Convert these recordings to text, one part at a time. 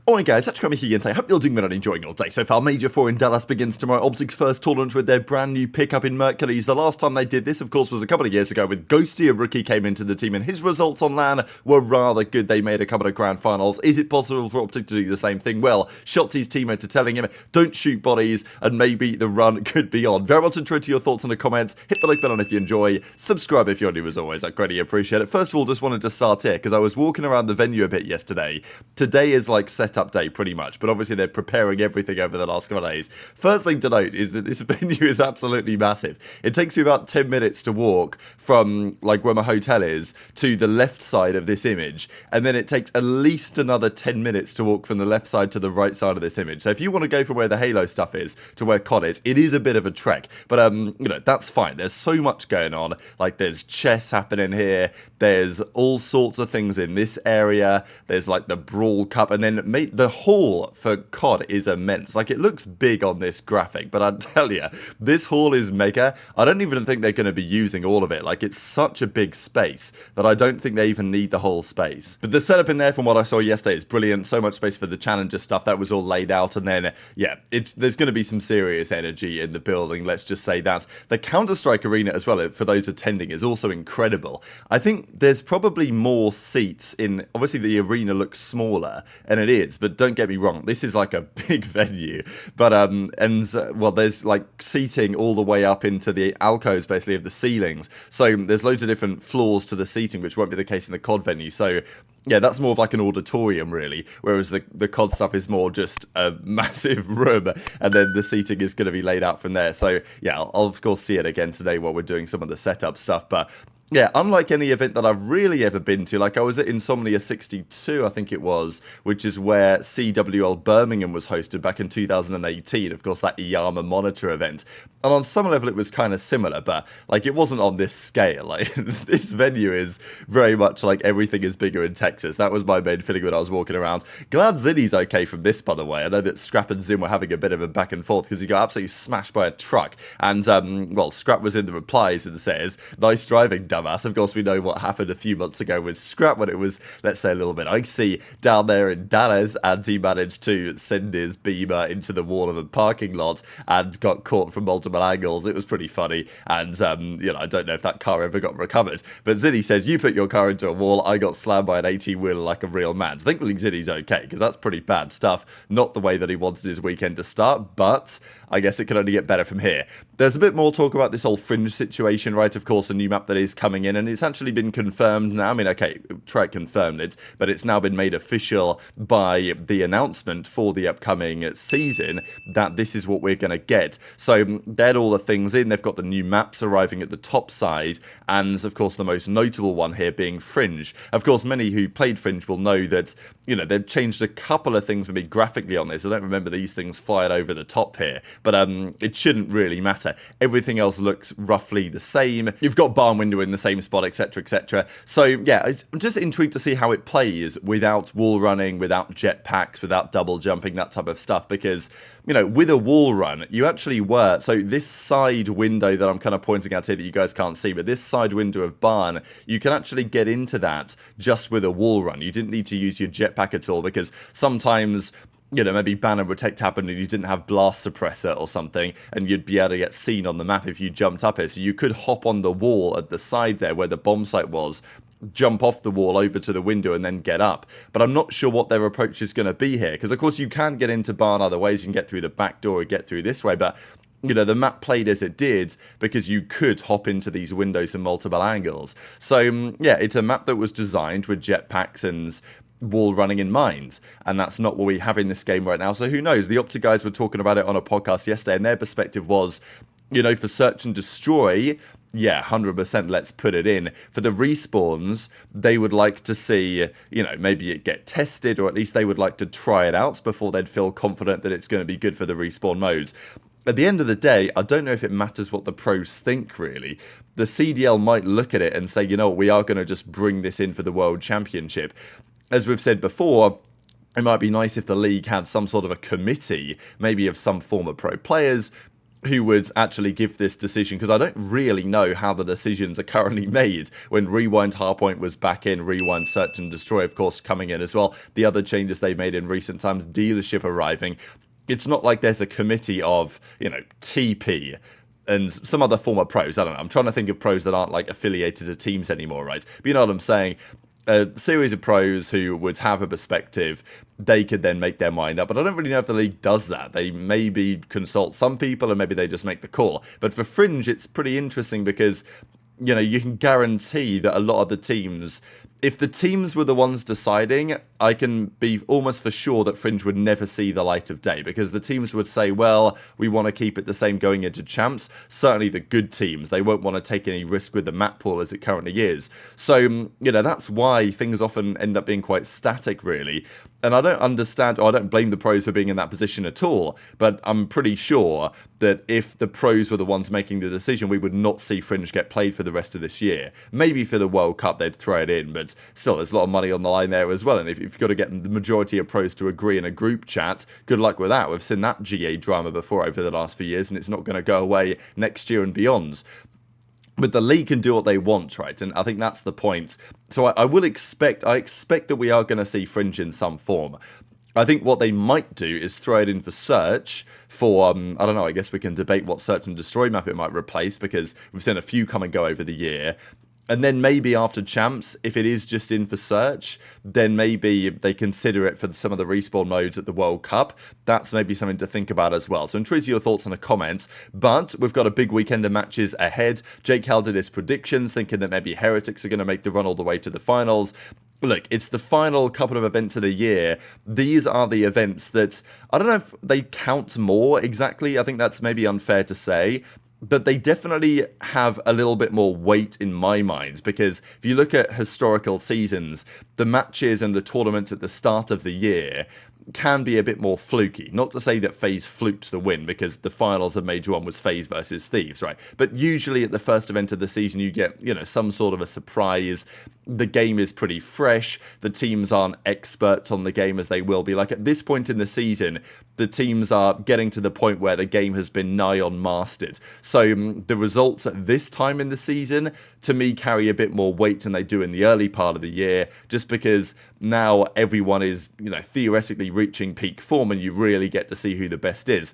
Alright guys, that's Kremp here, and I hope you're doing well and enjoying your day so far. Major 4 in Dallas begins tomorrow. OpTic's first tournament with their brand new pickup in Mercules. The last time they did this, of course, was a couple of years ago with Ghosty, a rookie, came into the team, and his results on LAN were rather good. They made a couple of grand finals. Is it possible for OpTic to do the same thing? Well, Shotzzy's teammate are telling him, don't shoot bodies, and maybe the run could be on. Very much interested to your thoughts in the comments. Hit the like button if you enjoy. Subscribe if you're new as always. I greatly appreciate it. First of all, just wanted to start here, because I was walking around the venue a bit yesterday. Today is like setup day, pretty much. But obviously they're preparing everything over the last couple of days. First thing to note is that this venue is absolutely massive. It takes me about 10 minutes to walk from like where my hotel is to the left side of this image, and then it takes at least another 10 minutes to walk from the left side to the right side of this image. So if you want to go from where the HaLo stuff is to where COD is, it is a bit of a trek, but you know, that's fine. There's so much going on. Like there's chess happening here, there's all sorts of things in this area, there's like the Brawl Cup, and then the hall for COD is immense. Like, it looks big on this graphic, but I tell you, this hall is mega. I don't even think they're going to be using all of it. Like, it's such a big space that I don't think they even need the whole space. But the setup in there, from what I saw yesterday, is brilliant. So much space for the challenger stuff. That was all laid out, and then, yeah, there's going to be some serious energy in the building, let's just say that. The Counter-Strike arena as well, for those attending, is also incredible. I think there's probably more seats in, obviously the arena looks smaller, and it is, but don't get me wrong, this is like a big venue, but well, there's like seating all the way up into the alcoves basically of the ceilings, so there's loads of different floors to the seating, which won't be the case in the COD venue. So yeah, that's more of like an auditorium really, whereas the COD stuff is more just a massive room, and then the seating is going to be laid out from there. So yeah, I'll of course see it again today while we're doing some of the setup stuff, but yeah, unlike any event that I've really ever been to, like I was at Insomnia 62, I think it was, which is where CWL Birmingham was hosted back in 2018, of course, that Iyama Monitor event. And on some level it was kind of similar, but like it wasn't on this scale. Like this venue is very much like everything is bigger in Texas. That was my main feeling when I was walking around. Glad Zinny's okay from this, by the way. I know that Scrap and Zim were having a bit of a back and forth because he got absolutely smashed by a truck. And, well, Scrap was in the replies and says, nice driving, dumbass. Of course, we know what happened a few months ago with Scrap when it was, let's say, a little bit icy down there in Dallas, and he managed to send his beamer into the wall of a parking lot and got caught from multiple angles. It was pretty funny, and, you know, I don't know if that car ever got recovered. But Zinny says, you put your car into a wall, I got slammed by an 18-wheeler like a real man. So thankfully Zinny's okay, because that's pretty bad stuff. Not the way that he wanted his weekend to start, but I guess it can only get better from here. There's a bit more talk about this whole Fringe situation, right? Of course, a new map that is coming in, and it's actually been confirmed now. I mean, okay, Trek confirmed it, but it's now been made official by the announcement for the upcoming season that this is what we're going to get. So they had all the things in. They've got the new maps arriving at the top side, and of course the most notable one here being Fringe. Of course, many who played Fringe will know that, you know, they've changed a couple of things maybe graphically on this. I don't remember these things fired over the top here, but it shouldn't really matter. Everything else looks roughly the same. You've got barn window in the same spot, etc, etc. So yeah, I'm just intrigued to see how it plays without wall running, without jetpacks, without double jumping, that type of stuff, because, you know, with a wall run, you actually were, so this side window that I'm kind of pointing out here that you guys can't see, but this side window of barn, you can actually get into that just with a wall run. You didn't need to use your jetpack at all, because sometimes, you know, maybe banner would take happen and you didn't have blast suppressor or something, and you'd be able to get seen on the map if you jumped up here. So you could hop on the wall at the side there where the bomb site was, jump off the wall over to the window and then get up. But I'm not sure what their approach is going to be here, because of course you can get into barn other ways. You can get through the back door or get through this way, but you know, the map played as it did because you could hop into these windows from multiple angles. So yeah, it's a map that was designed with jetpacks and wall running in mind, and that's not what we have in this game right now. So who knows? The OpTic guys were talking about it on a podcast yesterday, and their perspective was, you know, for search and destroy, yeah, 100% let's put it in. For the respawns, they would like to see, you know, maybe it get tested, or at least they would like to try it out before they'd feel confident that it's going to be good for the respawn modes. At the end of the day, I don't know if it matters what the pros think, really. The CDL might look at it and say, you know what, we are going to just bring this in for the World Championship. As we've said before, it might be nice if the league had some sort of a committee, maybe of some former pro players, who would actually give this decision, because I don't really know how the decisions are currently made. When Rewind Hardpoint was back in, Rewind Search and Destroy, of course, coming in as well. The other changes they've made in recent times, dealership arriving. It's not like there's a committee of, you know, TP and some other former pros. I don't know. I'm trying to think of pros that aren't like affiliated to teams anymore, right? But you know what I'm saying? A series of pros who would have a perspective, they could then make their mind up. But I don't really know if the league does that. They maybe consult some people and maybe they just make the call. But for Fringe, it's pretty interesting because, you know, you can guarantee that a lot of the teams, if the teams were the ones deciding, I can be almost for sure that Fringe would never see the light of day, because the teams would say, well, we want to keep it the same going into champs. Certainly the good teams, they won't want to take any risk with the map pool as it currently is. So, you know, that's why things often end up being quite static, really. And I don't understand, or I don't blame the pros for being in that position at all, but I'm pretty sure that if the pros were the ones making the decision, we would not see Fringe get played for the rest of this year. Maybe for the World Cup they'd throw it in, but still, there's a lot of money on the line there as well. And if you've got to get the majority of pros to agree in a group chat, good luck with that. We've seen that GA drama before over the last few years, and it's not going to go away next year and beyond. But the league can do what they want, right? And I think that's the point. So I expect that we are going to see Fringe in some form. I think what they might do is throw it in for search for, I don't know, I guess we can debate what search and destroy map it might replace, because we've seen a few come and go over the year. And then maybe after champs, if it is just in for search, then maybe they consider it for some of the respawn modes at the World Cup. That's maybe something to think about as well. So intrigued to your thoughts in the comments. But we've got a big weekend of matches ahead. JoeDeceives did his predictions, thinking that maybe Heretics are going to make the run all the way to the finals. Look, it's the final couple of events of the year. These are the events that, I don't know if they count more exactly. I think that's maybe unfair to say. But they definitely have a little bit more weight in my mind, because if you look at historical seasons, the matches and the tournaments at the start of the year can be a bit more fluky. Not to say that FaZe fluked the win, because the finals of Major 1 was FaZe versus Thieves, right? But usually at the first event of the season, you get, you know, some sort of a surprise. The game is pretty fresh. The teams aren't experts on the game as they will be. Like at this point in the season, the teams are getting to the point where the game has been nigh on mastered. So the results at this time in the season, to me, carry a bit more weight than they do in the early part of the year, just because now everyone is, you know, theoretically reaching peak form and you really get to see who the best is.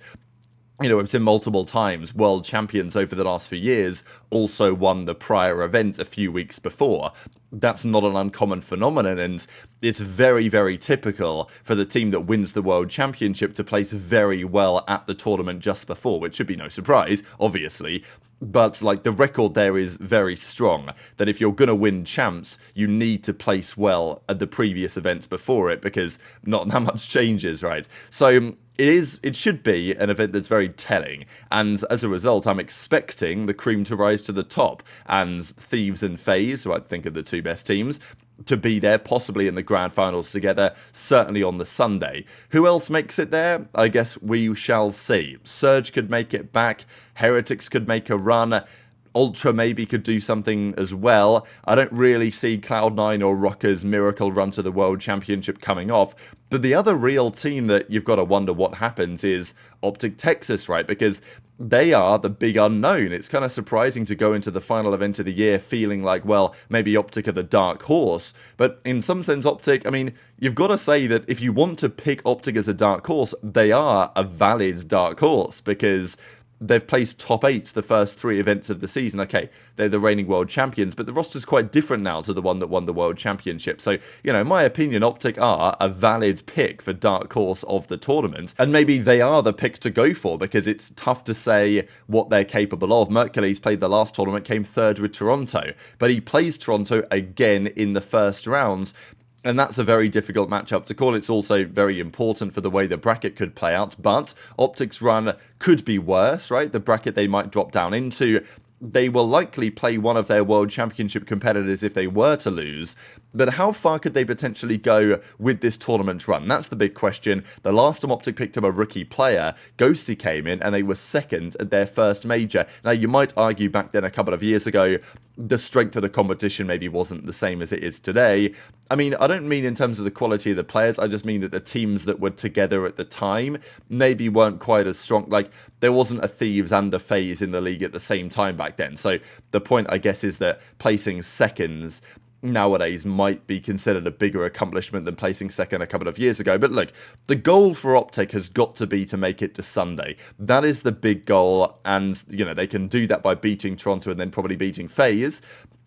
You know, we've seen multiple times world champions over the last few years also won the prior event a few weeks before. That's not an uncommon phenomenon, and it's very, very typical for the team that wins the world championship to place very well at the tournament just before, which should be no surprise, obviously. But, like, the record there is very strong, that if you're going to win champs, you need to place well at the previous events before it, because not that much changes, right? So it should be an event that's very telling, and as a result, I'm expecting the cream to rise to the top, and Thieves and FaZe, who I think are the two best teams, to be there, possibly in the grand finals together, certainly on the Sunday. Who else makes it there? I guess we shall see. Surge could make it back, Heretics could make a run, Ultra maybe could do something as well. I don't really see Cloud9 or Rocker's miracle run to the World Championship coming off. But the other real team that you've got to wonder what happens is OpTic Chances, right? Because they are the big unknown. It's kind of surprising to go into the final event of the year feeling like, well, maybe OpTic are the dark horse. But in some sense, OpTic, I mean, you've got to say that if you want to pick OpTic as a dark horse, they are a valid dark horse, because they've placed top 8 the first 3 events of the season. Okay, they're the reigning world champions, but the roster's quite different now to the one that won the world championship. So, you know, in my opinion, OpTic are a valid pick for dark horse of the tournament. And maybe they are the pick to go for, because it's tough to say what they're capable of. Mercules played the last tournament, came 3rd with Toronto, but he plays Toronto again in the first rounds. And that's a very difficult matchup to call. It's also very important for the way the bracket could play out. But OpTic's run could be worse, right? The bracket they might drop down into, they will likely play one of their World Championship competitors if they were to lose. But how far could they potentially go with this tournament run? That's the big question. The last time OpTic picked up a rookie player, Ghosty came in and they were second at their first major. Now, you might argue back then a couple of years ago, the strength of the competition maybe wasn't the same as it is today. I mean, I don't mean in terms of the quality of the players, I just mean that the teams that were together at the time maybe weren't quite as strong. Like, there wasn't a Thieves and a FaZe in the league at the same time back then. So the point, I guess, is that placing seconds nowadays might be considered a bigger accomplishment than placing second a couple of years ago. But look, the goal for OpTic has got to be to make it to Sunday. That is the big goal, and, you know, they can do that by beating Toronto and then probably beating FaZe,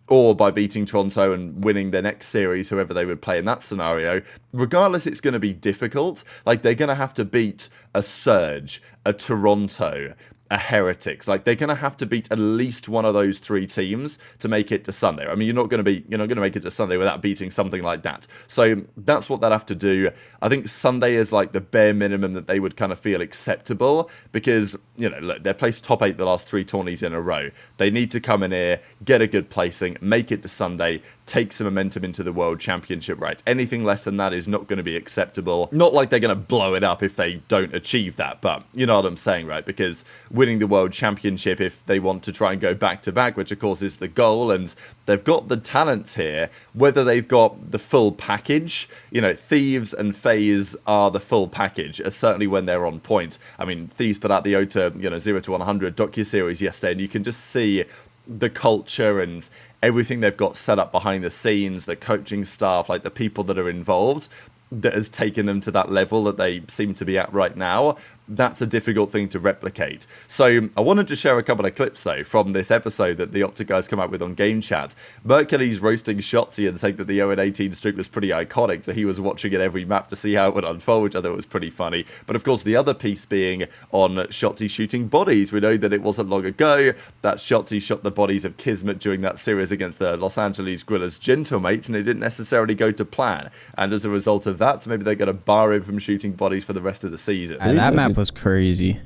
or by beating Toronto and winning their next series, whoever they would play in that scenario. Regardless, it's going to be difficult. Like, they're going to have to beat a Surge, a Toronto, a Heretics. Like, they're going to have to beat at least one of those three teams to make it to Sunday. I mean, you're not going to make it to Sunday without beating something like that. So that's what they'll have to do. I think Sunday is like the bare minimum that they would kind of feel acceptable, because, you know, look, they've placed top 8 the last 3 tourneys in a row. They need to come in here, get a good placing, make it to Sunday, take some momentum into the World Championship, right? Anything less than that is not going to be acceptable. Not like they're going to blow it up if they don't achieve that, but you know what I'm saying, right? Because winning the World Championship, if they want to try and go back-to-back, which of course is the goal, and they've got the talents here, whether they've got the full package, you know, Thieves and FaZe are the full package, certainly when they're on point. I mean, Thieves put out the OTA, 0 to 100 docu-series yesterday, and you can just see the culture and everything they've got set up behind the scenes, the coaching staff, like the people that are involved, that has taken them to that level that they seem to be at right now. That's a difficult thing to replicate. So I wanted to share a couple of clips, though, from this episode that the OpTic guys come up with on Game Chat. Mercules roasting Shotzzy and saying that the 0-18 streak was pretty iconic, so he was watching at every map to see how it would unfold, which I thought was pretty funny. But of course, the other piece being on Shotzzy shooting bodies. We know that it wasn't long ago that Shotzzy shot the bodies of Kismet during that series against the Los Angeles Guerrillas Gentlemate, and it didn't necessarily go to plan. And as a result of that, maybe they're going to bar him from shooting bodies for the rest of the season. And that map was crazy.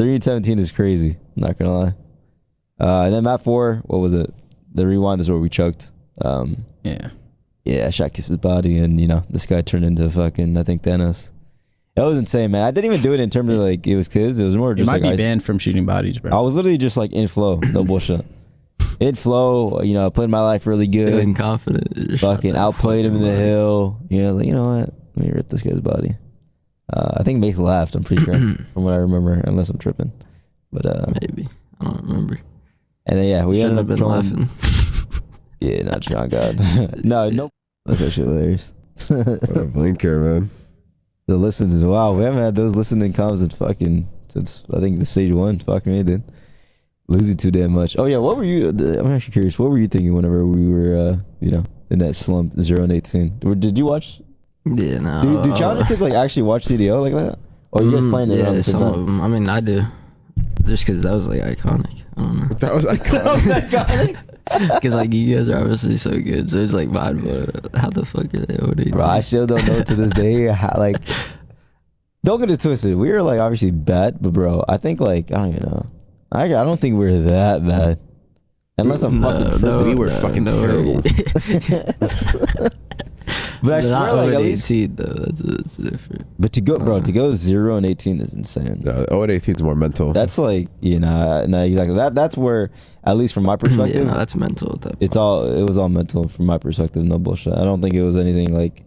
3-17 is crazy, I'm not gonna lie. And then map 4, what was it? The rewind is where we choked. Yeah, I shot Kiss's body, and this guy turned into fucking, I think, Thanos. That was insane, man. I didn't even do it in terms of like it was kids. It was more just you might like be banned from shooting bodies, bro. I was literally just like in flow, no bullshit. In flow, I played my life really good. Feeling confident. Fucking outplayed him in the hill. Like, you know what? Let me rip this guy's body. I think Mack laughed, I'm pretty sure, from what I remember, unless I'm tripping. But maybe. I don't remember. And then we Shouldn't ended up have been laughing. Yeah, not John God. no. That's actually hilarious. What a blinker, man. The listens, wow, we haven't had those listening comms since I think the stage 1. Fuck me, dude. Losing too damn much. Oh yeah, what were you? I'm actually curious. What were you thinking whenever we were, in that slump, 0-18? Did you watch? Yeah, no. Do Challenger kids like actually watch CDO like that? Or are you guys playing it around the same some time? of them. I mean, I do. Just because that was like iconic. I don't know. That was iconic. Because like you guys are obviously so good, so it's like vibe. But how the fuck are they OD? Bro, I still don't know to this day how, like. Don't get it twisted. We were like obviously bad, but bro, I think like I don't even know. I don't think we're that bad. Unless I'm fucking we were fucking terrible. But I swear, like, at least, 18 though, that's different. but to go 0-18 is insane. No, 0-18 is more mental. That's like, no, exactly. That's where, at least from my perspective, Yeah, no, that's mental at that point. it was all mental from my perspective. No bullshit. I don't think it was anything like.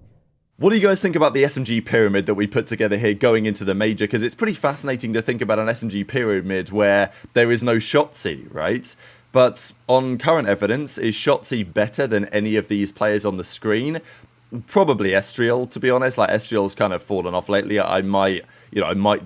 What do you guys think about the SMG pyramid that we put together here going into the major? Because it's pretty fascinating to think about an SMG pyramid where there is no Shotzzy, right? But on current evidence, is Shotzzy better than any of these players on the screen? Probably Estriel, to be honest. Like, Estriel's kind of fallen off lately. I might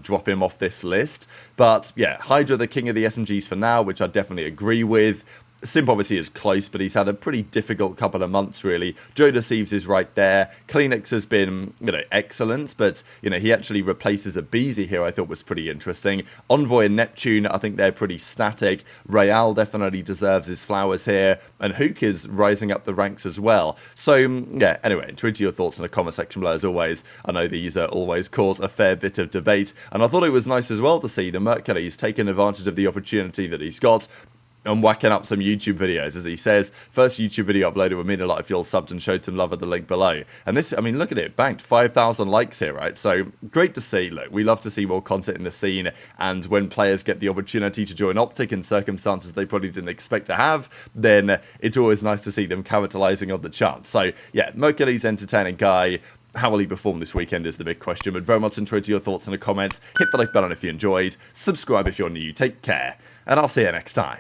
drop him off this list. But yeah, HyDra the king of the SMGs for now, which I definitely agree with. Simp obviously is close, but he's had a pretty difficult couple of months, really. JoeDeceives is right there. CleanX has been, excellent, but, he actually replaces aBeZy here, I thought was pretty interesting. Envoy and Neptune, I think they're pretty static. Real definitely deserves his flowers here, and Huke is rising up the ranks as well. So, yeah, anyway, tweet your thoughts in the comment section below, as always. I know these always cause a fair bit of debate, and I thought it was nice as well to see the Mercules taking advantage of the opportunity that he's got. and whacking up some YouTube videos, as he says. First YouTube video uploaded would mean a lot if you all subbed and showed some love at the link below. And this, I mean, look at it, banked 5,000 likes here, right? So great to see. Look, we love to see more content in the scene, and when players get the opportunity to join OpTic in circumstances they probably didn't expect to have, then it's always nice to see them capitalizing on the chance. So yeah, Mercules, entertaining guy. How will he perform this weekend is the big question, but very much enjoyed your thoughts in the comments. Hit the like button if you enjoyed, subscribe if you're new, take care, and I'll see you next time.